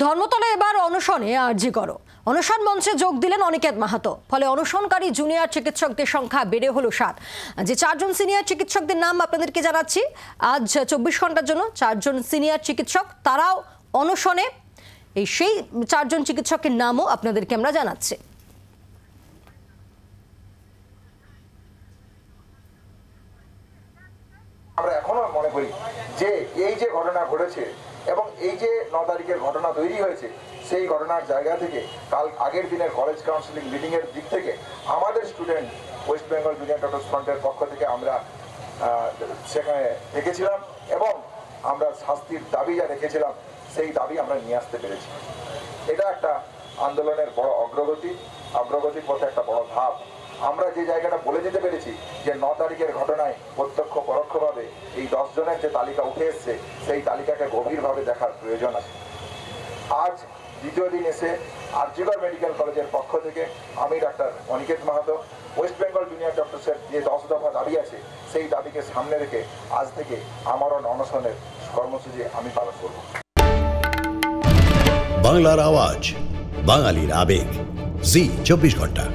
ধর্মতলে এবার অনশনে আরজি করো। অনশন মঞ্চে যোগ দিলেন অনিকেত মাহাতো। ফলে অনশনকারী জুনিয়র চিকিৎসকদের সংখ্যা বেড়ে হলো 7। যে 4 জন সিনিয়র চিকিৎসকদের নাম আপনাদেরকে জানাচ্ছি। আজ 24 ঘন্টার জন্য 4 জন সিনিয়র চিকিৎসক তারাও অনশনে। সেই 4 জন চিকিৎসকের নামও আপনাদেরকে আমরা জানাচ্ছি। আমরা এখনো মনে করি যে এই যে ঘটনা ঘটেছে এবং এই যে 9 তারিখের ঘটনা তৈরি হয়েছে, সেই ঘটনার জায়গা থেকে কাল আগের দিনের কলেজ কাউন্সিলিং মিটিং এর দিক থেকে আমাদের student West Bengal junior doctors ফ্রন্টের পক্ষ থেকে আমরা সেখানে দেখেছিলাম এবং আমরা শাস্তির দাবি যা রেখেছিলাম সেই দাবি আমরা নিয়ে আসতে পেরেছি। এটা একটা আন্দোলনের বড় অগ্রগতির পথে একটা বড় ধাপ। আমরা যে জায়গাটা বলে যেতে পেরেছি যে 9 তারিখের ঘটনায় প্রত্যক্ষ পরোক্ষভাবে এই 10 জনের যে তালিকা উঠে এসছে, সেই তালিকাকে গভীরভাবে দেখার প্রয়োজন আছে। আজ দ্বিতীয় দিন এসে আরজিকর মেডিকেল কলেজের পক্ষ থেকে আমি ডাক্তার অনিকেত মাহাতো ওয়েস্ট বেঙ্গল জুনিয়র ডক্টরসের যে 10 দফা দাবি আছে, সেই দাবিকে সামনে রেখে আজ থেকে আমারও অনশনের কর্মসূচি আমি পালন করব। বাংলার আওয়াজ, বাঙালির আবেগ, জি 24 ঘন্টা।